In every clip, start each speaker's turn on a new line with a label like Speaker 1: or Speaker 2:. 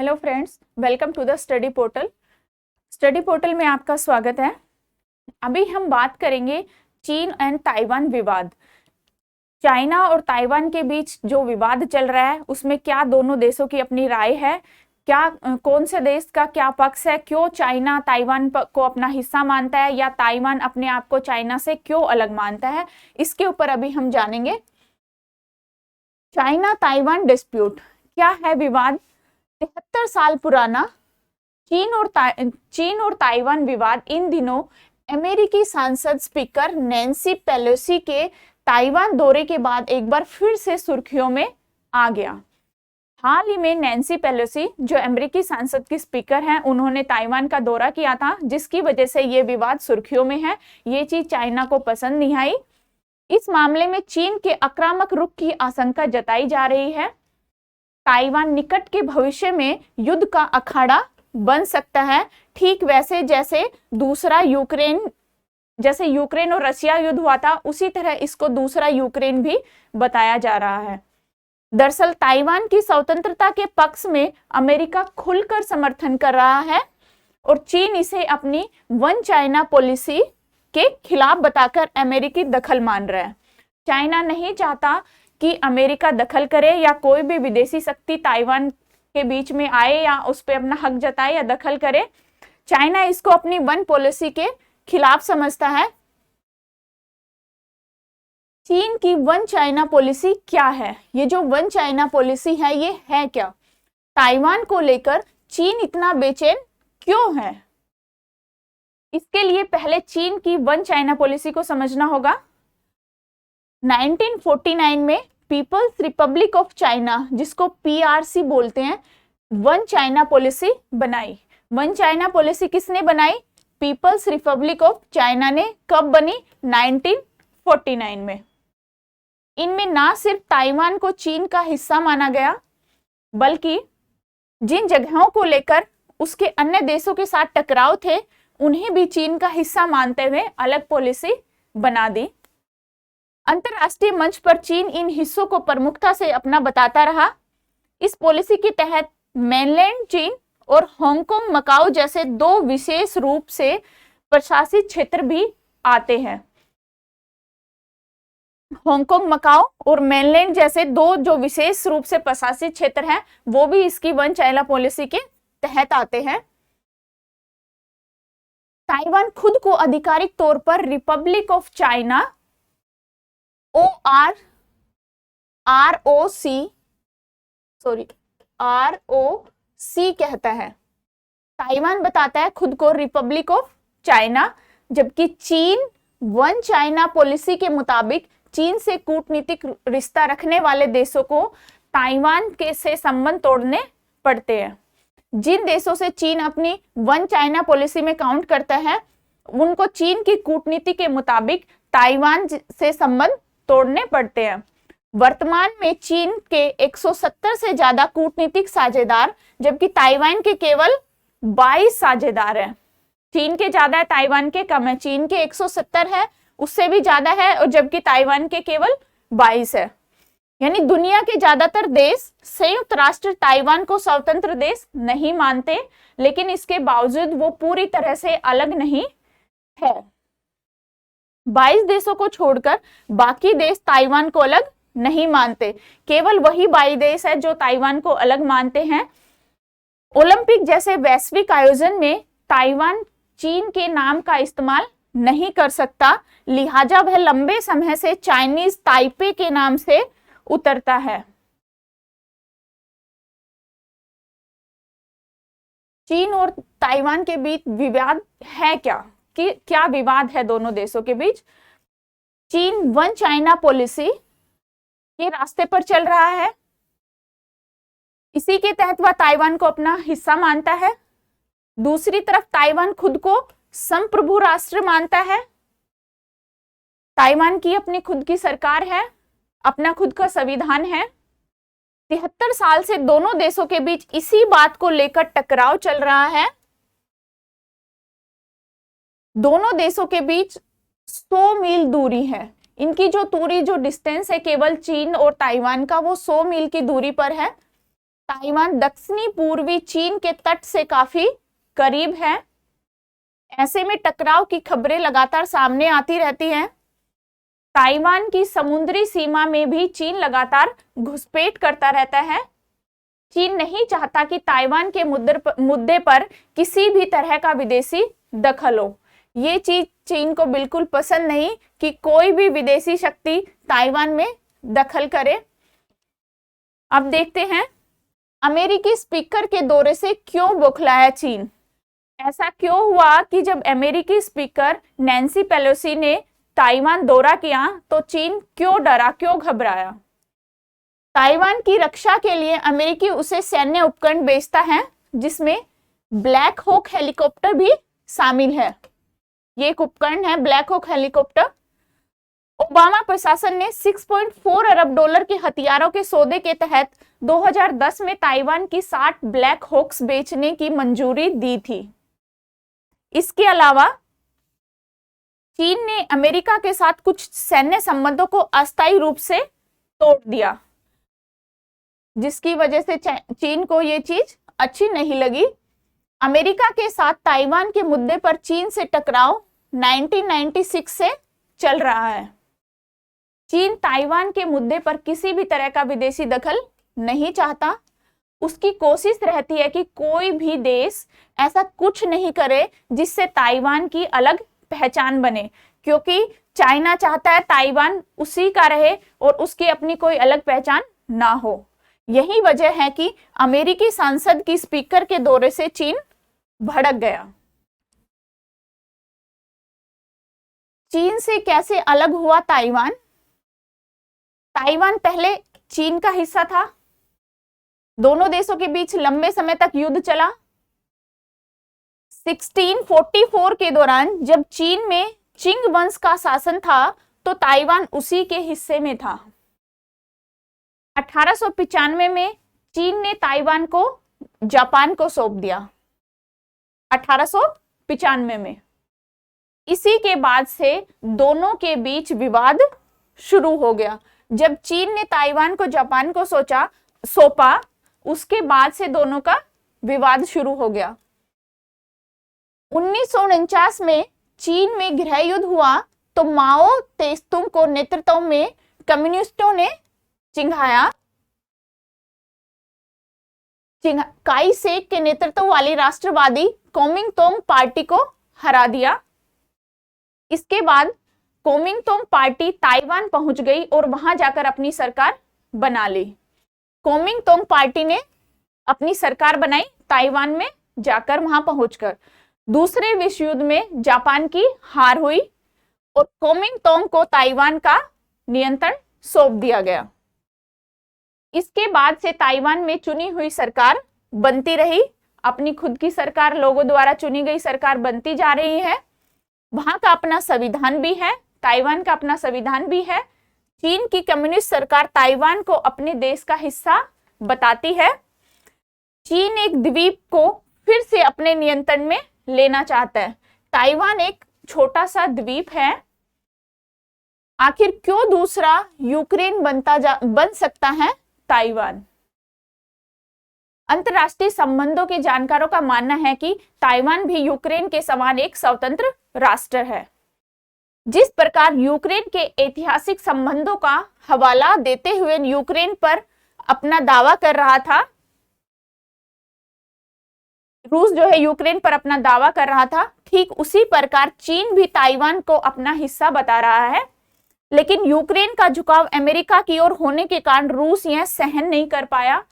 Speaker 1: Hello friends, welcome to the study portal. Study portal में आपका स्वागत है। अभी हम बात करेंगे चीन एंड ताइवान विवाद। चाइना और ताइवान के बीच जो विवाद चल रहा है उसमें क्या दोनों देशों की अपनी राय है, क्या कौन से देश का क्या पक्ष है, क्यों चाइना ताइवान को अपना हिस्सा मानता है या ताइवान अपने आप को चाइना से क्यों अलग मानता है, इसके ऊपर अभी हम जानेंगे। चाइना ताइवान डिस्प्यूट क्या है? विवाद 73 साल पुराना चीन और ताइवान विवाद इन दिनों अमेरिकी सांसद स्पीकर नैन्सी पेलोसी के ताइवान दौरे के बाद एक बार फिर से सुर्खियों में आ गया। हाल ही में नैन्सी पेलोसी जो अमेरिकी सांसद की स्पीकर हैं, उन्होंने ताइवान का दौरा किया था, जिसकी वजह से ये विवाद सुर्खियों में है। ये चीज चाइना को पसंद नहीं आई। इस मामले में चीन के आक्रामक रुख की आशंका जताई जा रही है। ताइवान निकट के भविष्य में युद्ध का अखाड़ा बन सकता है, ठीक वैसे जैसे यूक्रेन और रशिया युद्ध हुआ था, उसी तरह इसको दूसरा यूक्रेन भी बताया जा रहा है। दरअसल ताइवान की स्वतंत्रता के पक्ष में अमेरिका खुलकर समर्थन कर रहा है और चीन इसे अपनी वन चाइना पॉलिसी के खिलाफ बताकर अमेरिकी दखल मान रहा है। चाइना नहीं चाहता कि अमेरिका दखल करे या कोई भी विदेशी शक्ति ताइवान के बीच में आए या उस पर अपना हक जताए या दखल करे। चाइना इसको अपनी वन पॉलिसी के खिलाफ समझता है। चीन की वन चाइना पॉलिसी क्या है? ये जो वन चाइना पॉलिसी है, ये है क्या? ताइवान को लेकर चीन इतना बेचैन क्यों है? इसके लिए पहले चीन की वन चाइना पॉलिसी को समझना होगा। 1949 में पीपल्स रिपब्लिक ऑफ चाइना, जिसको पीआरसी बोलते हैं, वन चाइना पॉलिसी बनाई। वन चाइना पॉलिसी किसने बनाई? पीपल्स रिपब्लिक ऑफ चाइना ने। कब बनी? 1949 में। इनमें ना सिर्फ ताइवान को चीन का हिस्सा माना गया, बल्कि जिन जगहों को लेकर उसके अन्य देशों के साथ टकराव थे, उन्हें भी चीन का हिस्सा मानते हुए अलग पॉलिसी बना दी। अंतरराष्ट्रीय मंच पर चीन इन हिस्सों को प्रमुखता से अपना बताता रहा। इस पॉलिसी के तहत मेनलैंड चीन और हांगकांग मकाओ जैसे दो विशेष रूप से प्रशासित क्षेत्र भी आते हैं। हांगकांग मकाओ और मेनलैंड जैसे दो जो विशेष रूप से प्रशासित क्षेत्र हैं, वो भी इसकी वन चाइना पॉलिसी के तहत आते हैं। ताइवान खुद को आधिकारिक तौर पर रिपब्लिक ऑफ चाइना ROC कहता है। ताइवान बताता है खुद को रिपब्लिक ऑफ चाइना, जबकि चीन वन चाइना पॉलिसी के मुताबिक चीन से कूटनीतिक रिश्ता रखने वाले देशों को ताइवान के से संबंध तोड़ने पड़ते हैं। जिन देशों से चीन अपनी वन चाइना पॉलिसी में काउंट करता है, उनको चीन की कूटनीति के मुताबिक ताइवान से संबंध तोड़ने पड़ते हैं। वर्तमान में चीन के 170 से ज्यादा कूटनीतिक साझेदार, जबकि ताइवान के केवल 22 साझेदार हैं। चीन के ज्यादा है, ताइवान के कम है। चीन के 170 है, उससे भी ज्यादा है, और जबकि ताइवान के केवल 22 है। यानी दुनिया के ज्यादातर देश संयुक्त राष्ट्र ताइवान को स्वतंत्र देश नहीं मानते, लेकिन इसके बावजूद वो पूरी तरह से अलग नहीं है। 22 देशों को छोड़कर बाकी देश ताइवान को अलग नहीं मानते। केवल वही 22 देश है जो ताइवान को अलग मानते हैं। ओलंपिक जैसे वैश्विक आयोजन में ताइवान चीन के नाम का इस्तेमाल नहीं कर सकता, लिहाजा वह लंबे समय से चाइनीज ताइपे के नाम से उतरता है। चीन और ताइवान के बीच विवाद है क्या? कि क्या विवाद है दोनों देशों के बीच? चीन वन चाइना पॉलिसी के रास्ते पर चल रहा है। इसी के तहत वह ताइवान को अपना हिस्सा मानता है। दूसरी तरफ ताइवान खुद को संप्रभु राष्ट्र मानता है। ताइवान की अपनी खुद की सरकार है, अपना खुद का संविधान है। 73 साल से दोनों देशों के बीच इसी बात को लेकर टकराव चल रहा है। दोनों देशों के बीच 100 मील दूरी है। इनकी जो डिस्टेंस है केवल चीन और ताइवान का, वो 100 मील की दूरी पर है। ताइवान दक्षिणी पूर्वी चीन के तट से काफी करीब है। ऐसे में टकराव की खबरें लगातार सामने आती रहती हैं। ताइवान की समुद्री सीमा में भी चीन लगातार घुसपैठ करता रहता है। चीन नहीं चाहता कि ताइवान के मुद्दे पर किसी भी तरह का विदेशी दखल हो। ये चीज चीन को बिल्कुल पसंद नहीं कि कोई भी विदेशी शक्ति ताइवान में दखल करे। अब देखते हैं अमेरिकी स्पीकर के दौरे से क्यों बौखलाया चीन। ऐसा क्यों हुआ कि जब अमेरिकी स्पीकर नैन्सी पेलोसी ने ताइवान दौरा किया तो चीन क्यों डरा, क्यों घबराया। ताइवान की रक्षा के लिए अमेरिकी उसे सैन्य उपकरण भेजता है, जिसमें ब्लैक हॉक हेलीकॉप्टर भी शामिल है। ये एक उपकरण है ब्लैक हॉक हेलीकॉप्टर। ओबामा प्रशासन ने 6.4 अरब डॉलर के हथियारों के सौदे के तहत 2010 में ताइवान की 60 ब्लैक हॉक्स बेचने की मंजूरी दी थी। इसके अलावा चीन ने अमेरिका के साथ कुछ सैन्य संबंधों को अस्थायी रूप से तोड़ दिया, जिसकी वजह से चीन को ये चीज अच्छी नहीं लगी। अमेरिका के साथ ताइवान के मुद्दे पर चीन से टकराव 1996 से चल रहा है। चीन ताइवान के मुद्दे पर किसी भी तरह का विदेशी दखल नहीं चाहता। उसकी कोशिश रहती है कि कोई भी देश ऐसा कुछ नहीं करे जिससे ताइवान की अलग पहचान बने, क्योंकि चाइना चाहता है ताइवान उसी का रहे और उसकी अपनी कोई अलग पहचान ना हो। यही वजह है कि अमेरिकी सांसद की स्पीकर के दौरे से चीन भड़क गया। चीन से कैसे अलग हुआ ताइवान? ताइवान पहले चीन का हिस्सा था। दोनों देशों के बीच लंबे समय तक युद्ध चला। 1644 के दौरान जब चीन में चिंग वंश का शासन था तो ताइवान उसी के हिस्से में था। 1895 में चीन ने ताइवान को जापान को सौंप दिया। 1895 में। इसी के बाद से दोनों के बीच विवाद शुरू हो गया। जब चीन ने ताइवान को जापान को सौंपा, उसके बाद से दोनों का विवाद शुरू हो गया। 1949 में चीन में गृह युद्ध हुआ तो माओ तेस्तुंग को नेतृत्व में कम्युनिस्टों ने काई शेक के नेतृत्व वाली राष्ट्रवादी कोमिंगतोंग पार्टी को हरा दिया। इसके बाद कोमिंगतोंग पार्टी ताइवान पहुंच गई और वहां जाकर अपनी सरकार बना ली। कोमिंगतोंग पार्टी ने अपनी सरकार बनाई ताइवान में जाकर, वहां पहुंचकर। दूसरे विश्व युद्ध में जापान की हार हुई और कोमिंगतोंग को ताइवान का नियंत्रण सौंप दिया गया। इसके बाद से ताइवान में चुनी हुई सरकार बनती रही। अपनी खुद की सरकार, लोगों द्वारा चुनी गई सरकार बनती जा रही है। वहां का अपना संविधान भी है, ताइवान का अपना संविधान भी है। चीन की कम्युनिस्ट सरकार ताइवान को अपने देश का हिस्सा बताती है। चीन एक द्वीप को फिर से अपने नियंत्रण में लेना चाहता है। ताइवान एक छोटा सा द्वीप है। आखिर क्यों दूसरा यूक्रेन बन सकता है ताइवान? अंतरराष्ट्रीय संबंधों के जानकारों का मानना है कि ताइवान भी यूक्रेन के समान एक स्वतंत्र राष्ट्र है। जिस प्रकार यूक्रेन के ऐतिहासिक संबंधों का हवाला देते हुए यूक्रेन पर अपना दावा कर रहा था, रूस जो है यूक्रेन पर अपना दावा कर रहा था, ठीक उसी प्रकार चीन भी ताइवान को अपना हिस्सा बता रहा है। लेकिन यूक्रेन का झुकाव अमेरिका की ओर होने के कारण रूस यह सहन नहीं कर पाया।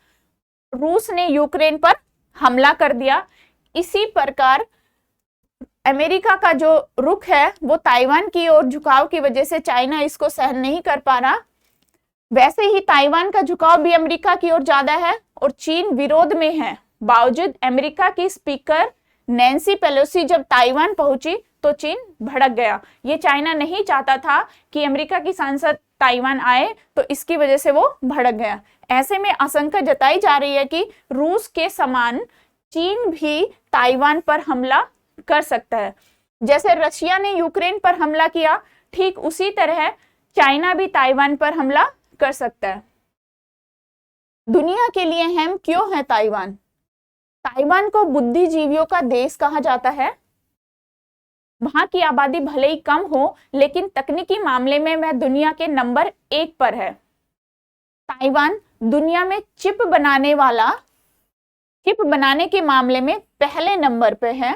Speaker 1: रूस ने यूक्रेन पर हमला कर दिया। इसी प्रकार अमेरिका का जो रुख है वो ताइवान की ओर झुकाव की वजह से चाइना इसको सहन नहीं कर पा रहा। वैसे ही ताइवान का झुकाव भी अमेरिका की ओर ज्यादा है और चीन विरोध में है। बावजूद अमेरिका की स्पीकर नैन्सी पेलोसी जब ताइवान पहुंची तो चीन भड़क गया। ये चाइना नहीं चाहता था कि अमेरिका की सांसद ताइवान आए, तो इसकी वजह से वो भड़क गया। ऐसे में आशंका जताई जा रही है कि रूस के समान चीन भी ताइवान पर हमला कर सकता है। जैसे रशिया ने यूक्रेन पर हमला किया, ठीक उसी तरह चाइना भी ताइवान पर हमला कर सकता है। दुनिया के लिए अहम क्यों है ताइवान? ताइवान को बुद्धिजीवियों का देश कहा जाता है। वहां की आबादी भले ही कम हो, लेकिन तकनीकी मामले में वह दुनिया के नंबर 1 पर है। ताइवान दुनिया में चिप बनाने के मामले में पहले नंबर पे है।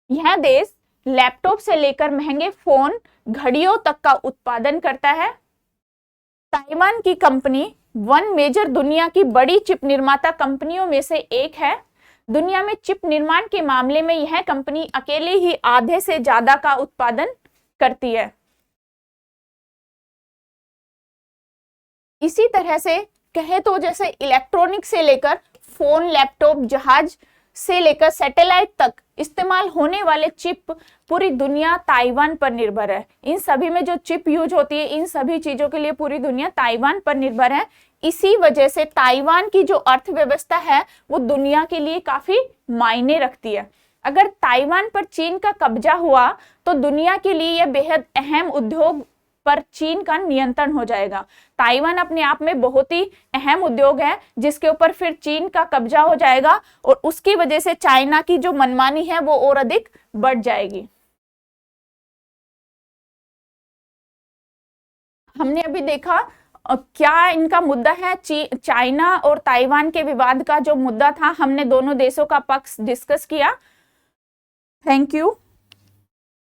Speaker 1: यह देश लैपटॉप से लेकर महंगे फोन, घड़ियों तक का उत्पादन करता है। ताइवान की कंपनी वन मेजर दुनिया की बड़ी चिप निर्माता कंपनियों में से एक है। दुनिया में चिप निर्माण के मामले में यह कंपनी अकेले ही आधे से ज्यादा का उत्पादन करती है। इसी तरह से कहे तो जैसे इलेक्ट्रॉनिक से लेकर फोन, लैपटॉप, जहाज से लेकर सैटेलाइट तक इस्तेमाल होने वाले चिप पूरी दुनिया ताइवान पर निर्भर है। इन सभी में जो चिप यूज होती है, इन सभी चीजों के लिए पूरी दुनिया ताइवान पर निर्भर है। इसी वजह से ताइवान की जो अर्थव्यवस्था है वो दुनिया के लिए काफी मायने रखती है। अगर ताइवान पर चीन का कब्जा हुआ तो दुनिया के लिए यह बेहद अहम उद्योग पर चीन का नियंत्रण हो जाएगा। ताइवान अपने आप में बहुत ही अहम उद्योग है जिसके ऊपर फिर चीन का कब्जा हो जाएगा और उसकी वजह से चाइना की जो मनमानी है वो और अधिक बढ़ जाएगी। हमने अभी देखा क्या इनका मुद्दा है, चाइना और ताइवान के विवाद का जो मुद्दा था, हमने दोनों देशों का पक्ष डिस्कस किया। Thank you.